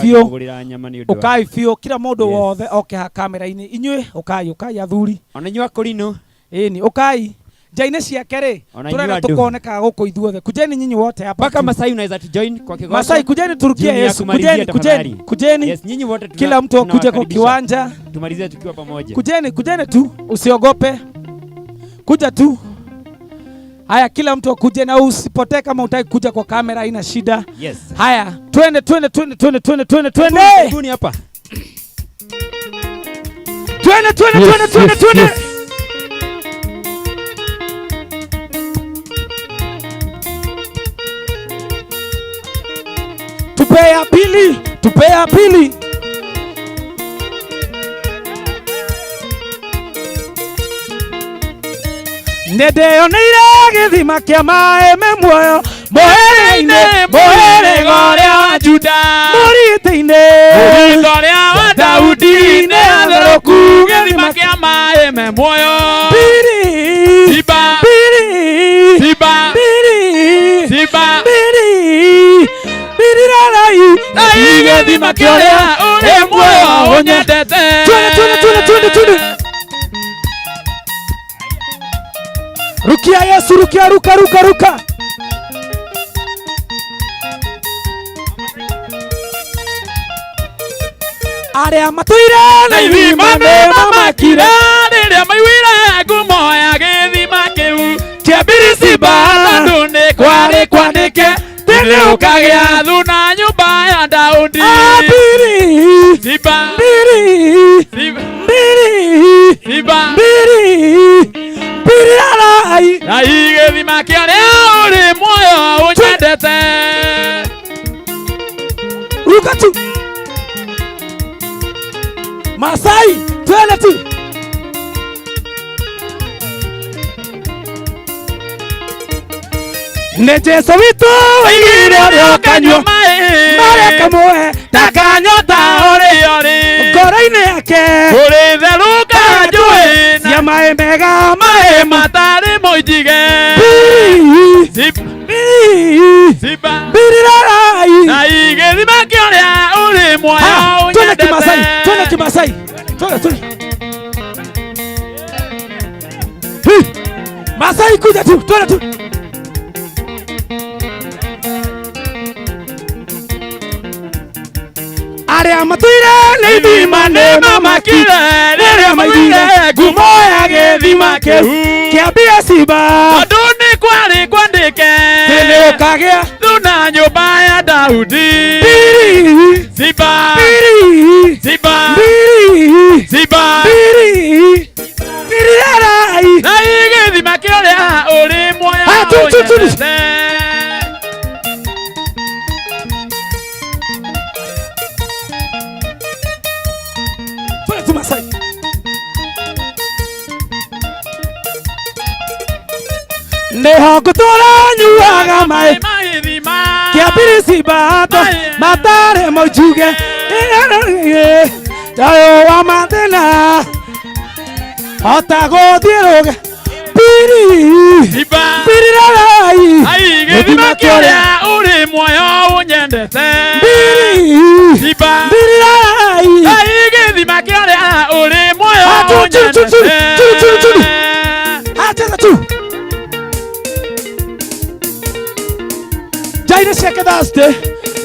biũ kila mũndũ wothe oke ha kamera-inĩ. Inyuĩ ũkai athuri, ona inyuĩ akũrinũ ĩni ũkai nja-inĩ ciake rĩ, tũrenda tũkoneka gũkũ ithuothe. Kujeni nyinyi wote hapa. Mpaka Masai unaweza tujoin kwa kigogo. Masai kujeni turukia Yesu. Kujeni. Yes, nyinyi wote kila mtu akuje kwa kiwanja. Tumalizie tukiwa pamoja. Kujeni tu, usiogope. Kuja tu. Haya, kila mtu akuje na usipotee kama utaki kuja kwa kamera, haina shida. Yes. Haya, twende. Mbuni hapa. Twende. Tupe ya pili. Nĩndĩoneire gĩthima kĩa maĩ me muoyo mũhĩrĩga ũrĩa wa Juda, mũrĩĩtĩ-inĩ ũrĩa wa Daudi nĩ atherũku gĩthima kĩa maĩ me muoyo. Gĩthima kĩa ũrĩa ũrĩ muoyo ũnyendete. Twende. Rukia Yesu, ruka. Arĩa matũire na ithima nĩ mamakire rĩrĩa maiguire ngumo ya gĩthima kĩu kĩa Birisiba, tondũ nĩ kwarĩ kwandĩke tene ũkagĩa thuna nyũmba ya Daudi. Na gĩthima kĩa ũrĩa ũrĩ muoyo ũnyendete. Ruka tu. Masai, twende tu. Nĩ Jesũ witũ waigire ũrĩa ũkanyua marĩa kamwe ndakanyota ũrĩ ngoro-inĩ yake ũrĩtherũka njũĩ cia maĩ mega, maĩ matarĩ mũnjige. Mbirirarai na gĩthima kĩa ũrĩa ũrĩ muoyo ũnyendete. Twende Kimasai. Masai kuja tu, twende tu. Arĩa matũire nĩ ithima nĩ mamakire rĩrĩa maiguire ngumo ya gĩthima kĩu kĩa Birisiba, tondũ nĩ kwarĩ kwandĩke tene ũkagĩa thuna nyũmba ya Daudi. Na gĩthima kĩa ũrĩa ũrĩ muoyo ũnyendete. Nĩho ngũtũũra nyuaga maĩ kĩa Birisiba matarĩ mũnjuge thayũ wa mathĩna hota gũthiĩ rũge. Mbirirarai gĩthima kĩa ũrĩa ũrĩ muoyo ũnyendete. Mbirirarai gĩthima kĩa ũrĩa ũrĩ muoyo ũnyendete. Acheza tu. Jaina ciake Thursday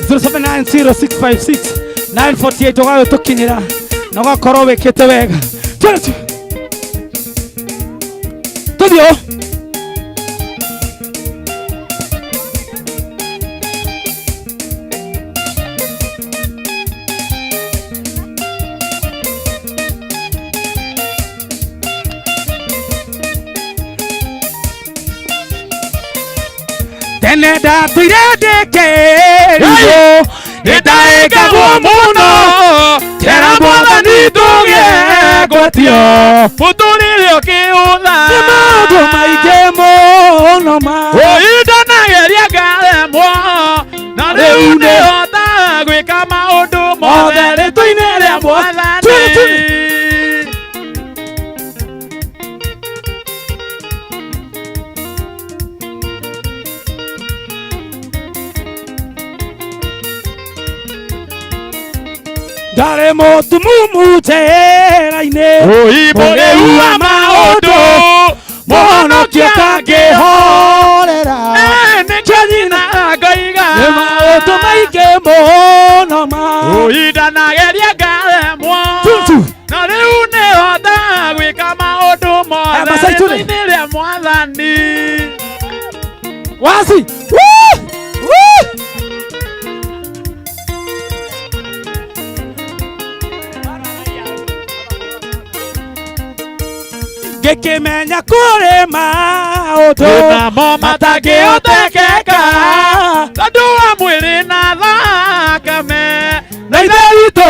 0790656948 ũgayo tũkinyĩra na ũgakorwo wĩkĩte wega. Tũthiũ tene ndatuire ndikĩrigwo nĩndaĩkagwo mũno tera mwathani ndũgĩe ngwatio mũtũrĩre ũkĩũtha nĩ maũndũ maingĩ mũno ũindanageria ngaremwo na rĩu nĩhota gwĩka maũndũ mothe rĩtwa-inĩ rĩa mwathani ndarĩ mũtumumu njĩra-inĩ mũrĩua maũndũ mũhonokio kangĩhorera nĩkĩo nyina ngaiga nĩ maũndũ maingĩ mũno ũindanageria ngaremwo na rĩu nĩhota gwĩka maũndũ mothe rĩtwa-inĩ rĩa mwathani wasi ngĩkĩmenya kũrĩ maũndũ matangĩhotekeka tondũ wa mwĩrĩ na thakame na ithe witũ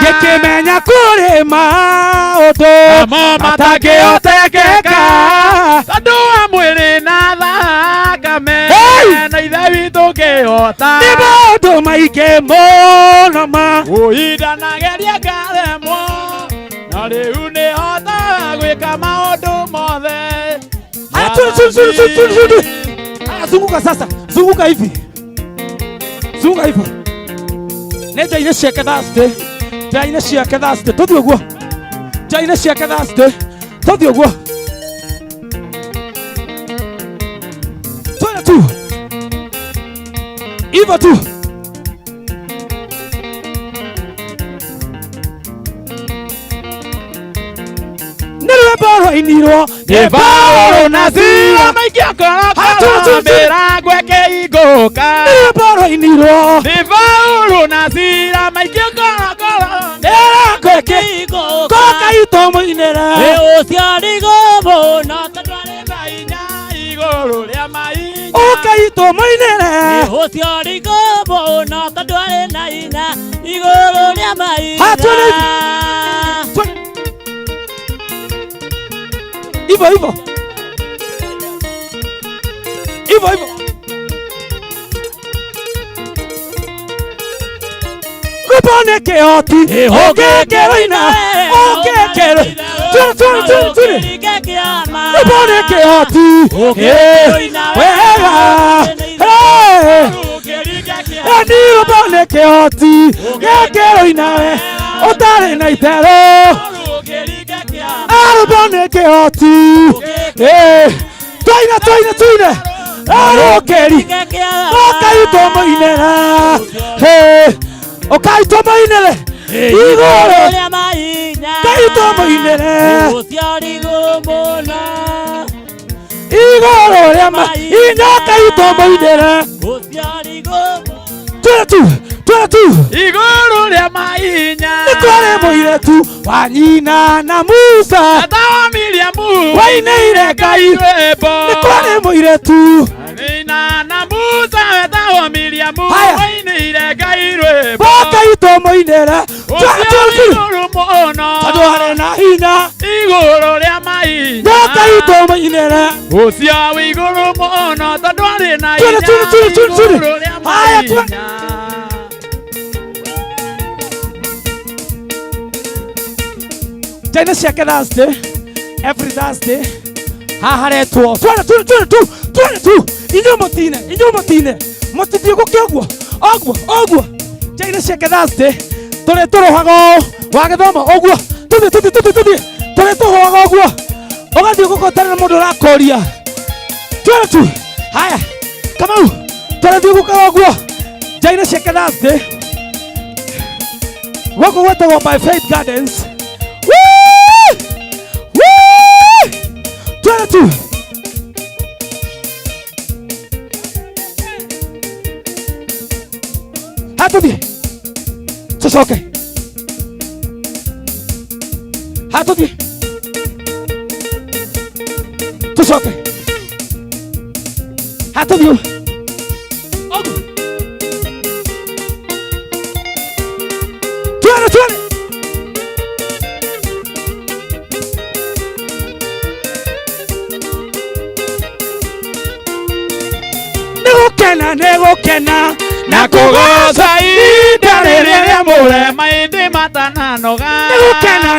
ngĩkĩmenya kũrĩ maũndũ matangĩhotekeka tondũ wa mwĩrĩ na thakame na ithe witũ ngĩhota nĩ maũndũ maingĩ mũno ũindanageria ngaremwo na rĩu nĩhota gwĩka maũndũ mothe. Zunguka sasa, zunguka hivi, zunguka hivi. Nĩ njaine ciake thacitĩ, njaine ciake thacitĩ, tũthiĩ ũguo, njaine ciake thacitĩ, tũthiĩ ũguo. Twende tu, hivyo tu. Nĩrwĩmborwo-inirwo nĩ Paulo na Sila maikia korokoro mĩrango ĩkĩhingũka nĩrwĩmborwo-inirwo nĩ Paulo na Sila maikia korokoro mĩrango ĩkĩhingũka kokaitwo mũinĩre ũciarigwo mũno tondũ arĩ na hinya igũrũ rĩa mahinya ũkaitwo mũinĩre ũciarigwo mũno tondũ arĩ na hinya igũrũ rĩa mahinya hivyo hivyo hivyo hivyo rubone kĩhoti ũngĩkĩrũina ũngĩkĩrũ rubone kĩhoti wega eni rubone kĩhoti gĩkĩrũina we ũtarĩ na itherũ arubone kĩhoti twaine arũkĩri ũkaitwo mũinĩra ũkaitwo mũinĩre igũrũ kaitwo mũinĩre igũrũ rĩa mahinya ũkaitwo mũinĩre twende tu igũrũ rĩa mahinya nĩ kwarĩ mũirĩtu wa nyina na Musa etawa Miriamu wainĩire Ngai rwĩmbo nĩ kwarĩ mũirĩtu nyina na Musa etawa Miriamu wainĩire Ngai rwĩmbo ũkaitwo mũinĩre tondũ arĩ na hinya igũrũ rĩa mahinya ũkaitwo mũinĩre ũcio wĩ igũrũ mũno tondũ arĩ na hinya igũrũ rĩa mahinya Jaina ciake Thursday, every Thursday, haharetwo. Twende tu, inyuĩ mũtine, mũtithiĩ gũkĩ ũguo. Jaina ciake Thursday, tũrĩ tũrũhaga wa gĩthomo ũguo. Tũthiĩ, tũrĩ tũrũhaga ũguo. Ũgathiĩ gũkotana mũndũ ũrakũria. Twende tu, haya, Kamau, tũrathiĩ gũkaga ũguo. Jaina ciake Thursday, gũkũ gwĩtagwo By Faith Gardens. Twende tu. Hatuthiĩ. Tũcoke. Hatuthiĩ. Tũcoke. Hatuthiĩ. gukena negukena na kugoca ihinda rĩrĩa mũrema ĩndĩ matananoga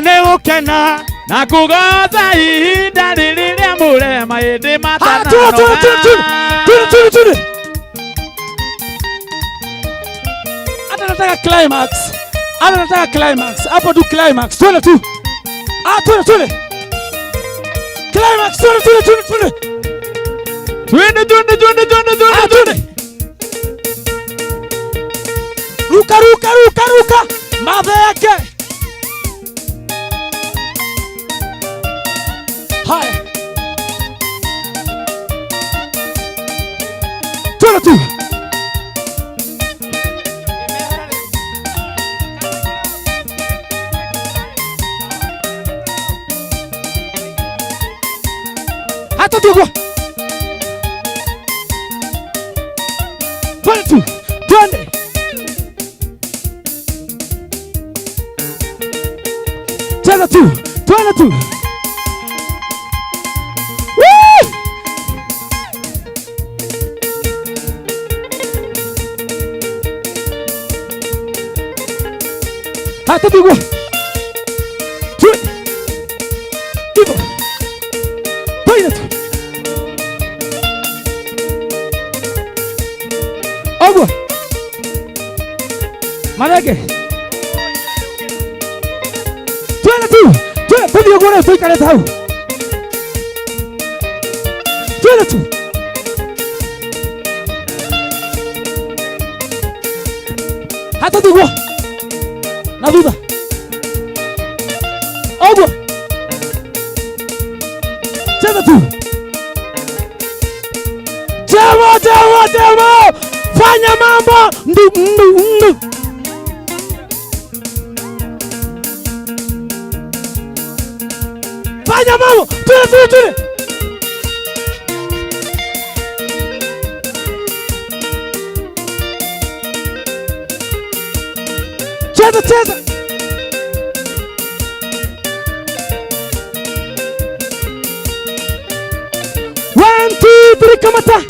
negukena na kugoca ihinda rĩrĩa mũrema ĩndĩ matananoga anataka climax hapo tu climax twende tu twende climax twende ruka madha yake haya twende tu hata tu twende cheza tu twende tu hata tu twende tu Ogwa Maleke twende tu yogora tuikare tau twende tu hata tu na duda Ogwa twende tu Jamo fanya mambo ndu fanya mambo twende cheza 1 2 3 kamata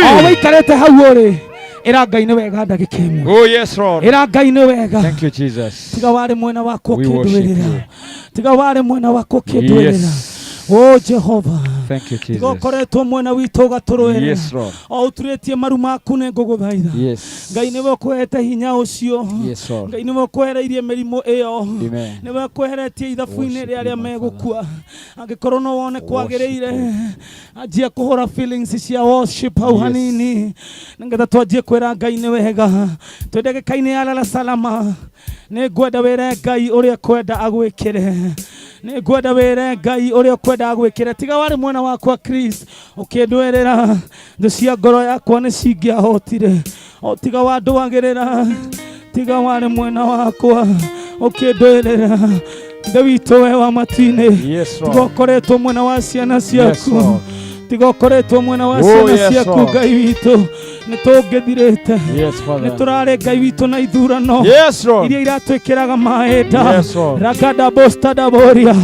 awe karete hauore era Ngai ni wega ndagika imwe. Oh yes Lord. Era Ngai ni wega. Thank you Jesus. Tiga wale mwena wako kindwirira. Tiga wale mwena wako kindwirira. Oh Jehova. Thank you Jesus. Tiga koretwo mwena witu gaturuira. Yes Lord. O turetie maru maku ne nguguthaitha. Yes. Ngai ni wokwete hinya ucio. Yes Lord. Ngai ni wokwereirie mirimo iyo. Amen. Ni wokweheretie ithabu-ini ria megukua. Angikorwo no wone kwagiriire. Anjia kuhura feelings cia worship hau hanini. Ngetha twanjie kwira Ngai ni wega. Twendege kaini ya lala salama. Ni ngwenda wire Ngai uria kwenda agwikire. Ni ngwenda wire Ngai uria kwenda agwikire. Tiga wari mwena wakwa Chris ukindwerera ndu cia ngoro yakwa ni cingiahotire. O tiga wandwagirira. Tiga wari mwena wakwa ukindwerera ndu witu we wa matine. Tiga ukoretwo mwena wa ciana ciaku. Tiga ukoretwo mwena wa ciana ciaku Ngai witu. Nitungithirite niturare Ngai witu na ithurano iria iratwikiraga maenda ragada bostada boria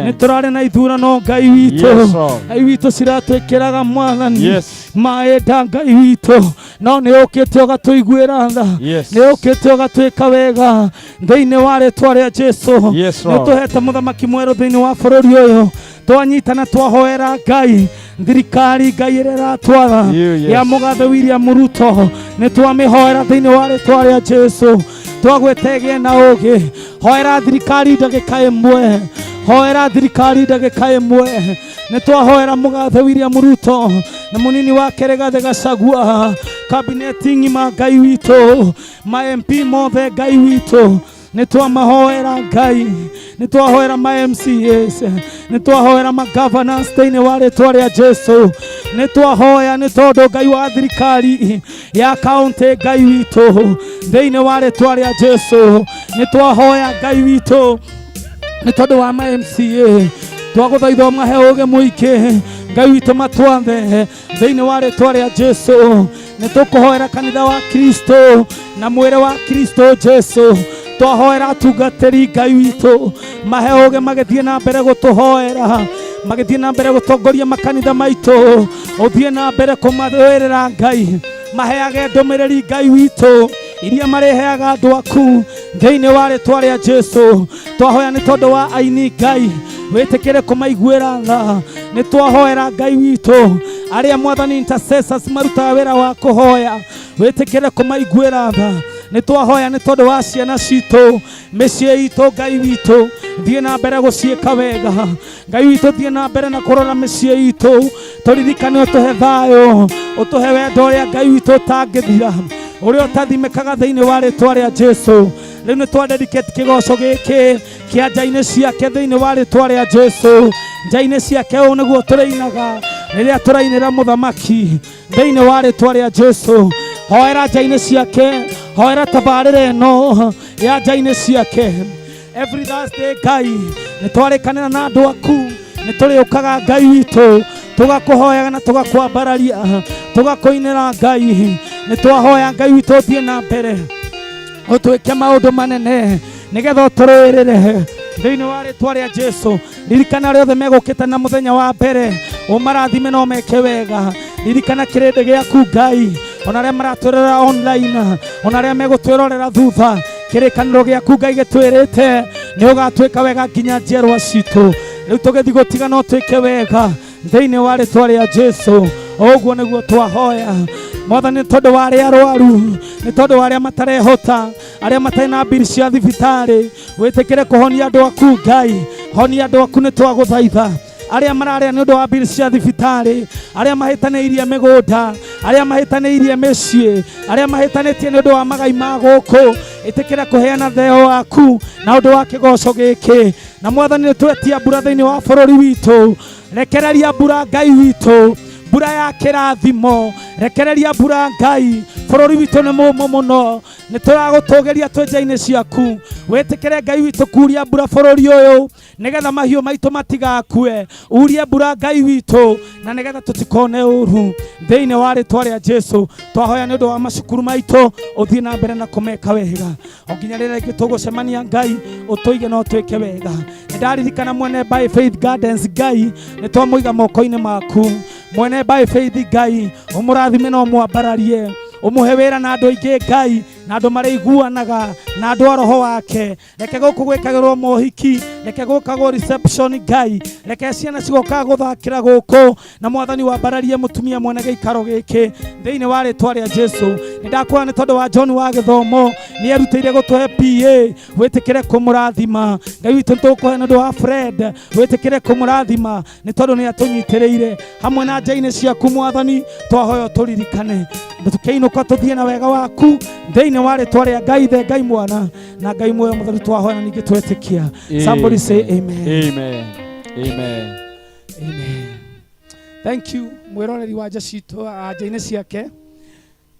niturare na ithurano Ngai witu ciratwikiraga mwathani maenda Ngai witu no ni ukite ugatuiguira tha ni ukite ugatwika wega thiini wa ritwa ria Jesu nituhete muthamaki mweru thiini wa bururi uyu twanyitana twahoera Ngai thirikari Ngai irera twatha ya mugathe William Ruto nitwamihoera thiini wa ritwa ria Jesu twagwetegie na ugi hoera thirikari ndagika imwe hoera thirikari ndagika imwe nitwahoera mugathe William Ruto na munini wake Rigathi Gachagua kabineti ng'ima Ngai witu ma MP mothe Ngai witu nitwamahoera Ngai nitwahoera ma MCAs nitwahoera ma governors thiini wa ritwa ria Jesu nitwahoya ni tondu Ngai wa thirikari ya county Ngai witu thiini wa ritwa ria Jesu nitwahoya Ngai witu ni tondu wa ma MCA twaguthaitha mahe uge muiki Ngai witu matwathe thiini wa ritwa ria Jesu nitukuhoera kanitha wa Kristo na mwire wa Kristo Jesu twahoera tungatiri Ngai witu mahe uge magithie na mbere gutuhoera magithie na mbere gutongoria makanitha maitu uthie na mbere kumathwirira Ngai maheage ndomereri Ngai witũ iria mareheaga andũ aku thĩinĩ wa rĩtwa rĩa Jesu. Twahoya nĩ tondũ wa aini Ngai wĩtĩkĩre kũmaiguĩra tha. Nĩ twahoera Ngai witũ arĩa Mwathani intercessors marutaga wĩra wa kũhoya wĩtĩkĩre kũmaiguĩra tha. Nĩ twahoya nĩ tondũ wa ciana citũ mĩciĩ itũ Ngai witũ thiĩ na mbere gũciĩka wega. Ngai witũ thiĩ na mbere na kũrora mĩciĩ itũ, tũririkane ũtũhe thayũ, ũtũhe wendo ũrĩa Ngai witũ ũtangĩthira, ũrĩa ũtathimĩkaga thĩinĩ wa rĩtwa rĩa Jesu. Rĩu nĩ twa-dedicate kĩgoco gĩkĩ kĩa nja-inĩ ciake thĩinĩ wa rĩtwa rĩa Jesu. Nja-inĩ ciake ũũ nĩguo tũrĩinaga rĩrĩa tũrainĩra mũthamaki thĩinĩ wa rĩtwa rĩa Jesu. Hoera nja-inĩ ciake, hoera tabarĩra ĩno ya nja-inĩ ciake. Every Thursday Ngai nĩ twarĩkanĩra na andũ aku, nĩ tũrĩũkaga Ngai witũ tũgakũhoyaga na tũgakwambararia tũgakũinĩra Ngai. Nĩ twahoya Ngai witũ thiĩ na mbere ũtwĩke maũndũ manene nĩgetha ũtũrũĩrĩre thĩinĩ wa rĩtwa rĩa Jesu. Ririkana arĩa othe megũkĩte na mũthenya wa mbere ũmarathime no meke wega. Ririkana kĩrĩndĩ gĩaku Ngai, ona arĩa maratwĩrora online, ona arĩa megũtwĩrorera thutha. Kĩrĩkanĩro gĩaku Ngai gĩtwĩrĩte nĩ ũgatwĩka wega nginya njiarwa citũ. Rĩu tũgĩthiĩ gũtiga no twĩke wega thĩinĩ wa rĩtwa rĩa Jesu. Ũguo nĩguo twahoya Mwathani, nĩ tondũ wa arĩa arwaru, nĩ tondũ wa arĩa matarehota, arĩa matarĩ na mbiri cia thibitarĩ, wĩtĩkĩre kũhonia andũ aku Ngai. Honia andũ aku nĩ twagũthaitha. Arĩa mararĩa nĩ ũndũ wa mbiri cia thibitarĩ, arĩa mahĩtanĩirie mĩgũnda, arĩa mahĩtanĩirie mĩciĩ, arĩa mahĩtanĩtie nĩ ũndũ wa magai ma gũkũ, ĩtĩkĩra kũheana thayũ waku na ũndũ wa kĩgoco gĩkĩ. Na Mwathani, nĩ twetia mbura thĩinĩ wa bũrũri witũ. Rekereria mbura Ngai witũ, mbura ya kĩrathimo. Rekereria mbura Ngai, bũrũri witũ nĩ mũmũ mũno, nĩ tũragũtũgeria twĩ nja-inĩ ciaku. Wĩtĩkĩre Ngai witũ kuuria mbura bũrũri ũyũ nĩgetha mahiũ maitũ matigakue. Urie mbura Ngai witũ na nĩgetha tũtikone ũru thĩinĩ wa rĩtwa rĩa Jesu. Twahoya nĩ ũndũ wa macukuru maitũ, ũthiĩ na mbere na kũmeka wega o nginya rĩrĩa rĩngĩ tũgũcemania Ngai, ũtũige no twĩke wega. Nĩ ndaririkana mwene By Faith Gardens Ngai, nĩ twamũiga moko-inĩ maku. Mwene By Faith Ngai, ũmũrathime na ũmwambararie, ũmũhe wĩra na andũ aingĩ Ngai, na andũ marĩiguanaga na andũ a roho wake. Reke gũkũ gwĩkagĩrwo mohiki, reke gũkagwo reception Ngai, reke ciana cigoka gũthakĩra gũkũ, na Mwathani wambararie mũtumia mwene gĩikaro gĩkĩ thĩinĩ wa rĩtwa rĩa Jesu. Nĩ ndakwĩra nĩ tondũ wa John wa Gĩthomo nĩ erutĩire gũtũhe PA, wĩtĩkĩre kũmũrathima. Ngai witũ tũkũhe nĩ ũndũ wa Fred, wĩtĩkĩre kũmũrathima nĩ tondũ nĩ atũnyitĩrĩire hamwe na nja-inĩ ciaku. Mwathani, twahoya tũririkane tũkĩinũka tũthiĩ na wega waku thĩinĩ wa rĩtwa rĩa Ngai Ithe, Ngai Mwana na Ngai Muoyo Mũtheru. Twahoya na ningĩ twetĩkia. Somebody say amen. Amen. Amen. Amen. Thank you mwĩroreri wa nja citũ nja-inĩ ciake.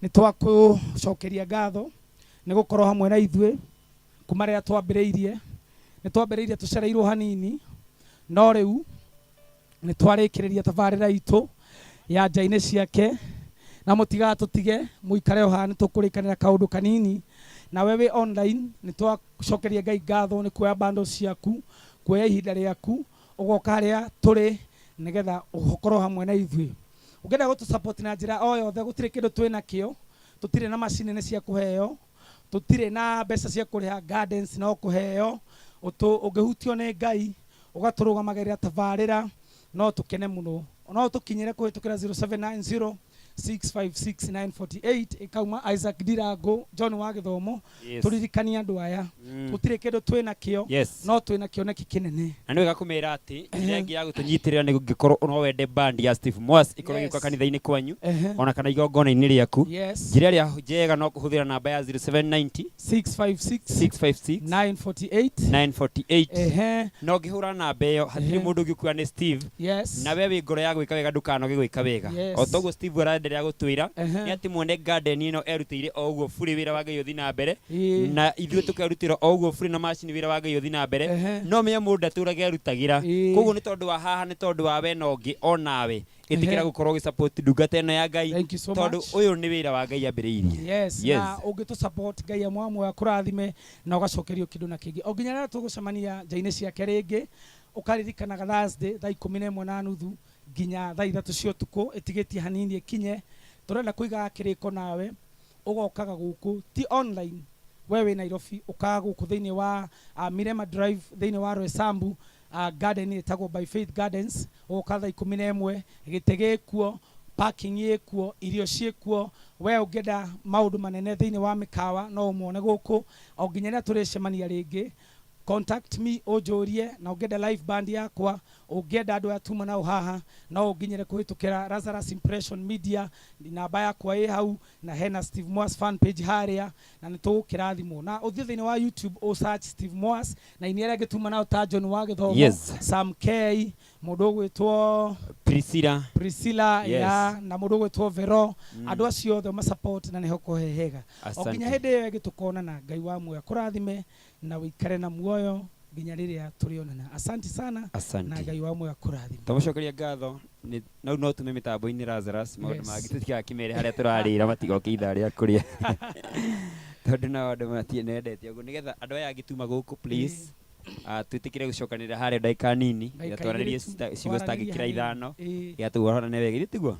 Nĩ twakũcokeria ngatho nĩ gũkorwo hamwe na ithuĩ kuma rĩrĩa twambĩrĩirie. Nĩ twambĩrĩirie tũcereirwo hanini, no rĩu nĩ twarĩkĩrĩria tabarĩra itũ ya nja-inĩ ciake, na mũtigatũtige mũikare o haha nĩ tũkũrĩkanĩra kaũndũ kanini. Na wewe online nĩ twacokeria Ngai ngatho nĩ kuoya bundles ciaku, kuoya ihinda rĩaku, ũgoka harĩa tũrĩ nĩgetha ũkorwo hamwe na ithuĩ. Ũngĩenda gũtũ-support na njĩra o yothe, gũtirĩ kĩndũ twĩ nakĩo. Tũtirĩ na macini nĩ cia kũheo, tũtirĩ na mbeca cia kũrĩha gardens no kũheo. Ũngĩhutio nĩ Ngai ũgatũrũgamagĩrĩra tabarĩra, no tũkene mũno. No tũkinyĩre kũhĩtũkĩra 0790 656 948 ikauma Isaac Ndirango, John wa Gĩthomo. Tũririkania andũ aya gũtirĩ kĩndũ twĩ nakĩo, no twĩ na kĩoneki kĩnene. Na nĩ wega kũmera atĩ njĩra ĩngĩ ya gũtũnyitĩrĩra nĩ gũngĩkorwo no wende band ya Steve Mwas ikorwo igĩũka kanitha-inĩ kwanyu ona kana igongona-inĩ rĩaku. Njĩra ĩrĩa njega no kũhũthĩra namba ya 0790 656 948. No ũngĩhũra namba ĩyo hatirĩ mũndũ ũngĩkuga nĩ Steve, na we wĩ ngoro ya gwĩka wega ndũkanoge gwĩka wega. O toguo Steve araendelea gũtwĩra nĩ atĩ mwene garden ĩno erutĩire o ũguo bũrĩ wĩra wa Ngai ũthiĩ na mbere, na ithuĩ tũkerutĩra o ũguo bũrĩ na macini wĩra wa Ngai ũthiĩ na mbere. No menya mũndũ ndatũrage erutagĩra, koguo nĩ tondũ wa haha, nĩ tondũ wa we na ũngĩ o nawe ĩtĩkĩra gũkorwo ũgĩ-support ndungata ĩno ya Ngai, tondũ ũyũ nĩ wĩra wa Ngai ambĩrĩirie. Na ũngĩ-tũ-support Ngai amwe akũrathime na ũgacokerio kĩndũ na kĩngĩ. O nginya rĩrĩa tũgũcemania nja-inĩ ciake rĩngĩ, ũkaririkanaga Thursday thaa 11:30 nginya thaa 3 cia ũtukũ, ĩtigĩtie hanini ĩkinye. turenda kuiga kiriko nawe ugokaga guku ti online wewe Nairobi ukaga guku thiini wa Mirema Drive thiini wa Roysambu garden etagwo By Faith Gardens ukatha 11 gitege kuo parking yekuo irio ciekuo we ungenda maundu manene thiini wa mikawa no umuone guku o nginya turecemania ringi contact me ojorie na ungenda live band yakwa ungenda andu atuma nao haha no unginyire kuhitukira Lazarus Impression Media namba yakwa ĩ hau na hena Steve Moas fan page haria na nitugukirathimo na uthie thiini wa YouTube o search Steve Moas na ini arĩa ngĩtuma nao ta John wa Gĩthomo Sam K mundu gwitwo Priscilla ya na mundu gwitwo Vero andu acio othe ma support na niho kuhehega o nginya hindi ĩyo gĩtukona na Ngai wa muoyo kurathime na wikare na muoyo nginya riria turionana. Asante sana na Ngai wa muoyo kurathime. Tumucokeria ngatho no no tume mitambo-ini Lazarus maundu mangi tutiga kimere haria turarira matigoke ithaa ria kuria tondu na andu matienendete uguo nigetha andu aya angituma guku please twitikire gucokanira haria ndaika nini yatwararirie ciugo citangikira ithano yatuhorane wega itiguo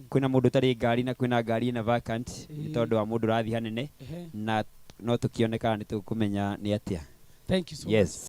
kwina mundu tari ngari na kwina ngari na vacant tondu wa mundu rathi hanene na no tukionekana ni tukumenya ni atia. Thank you so much.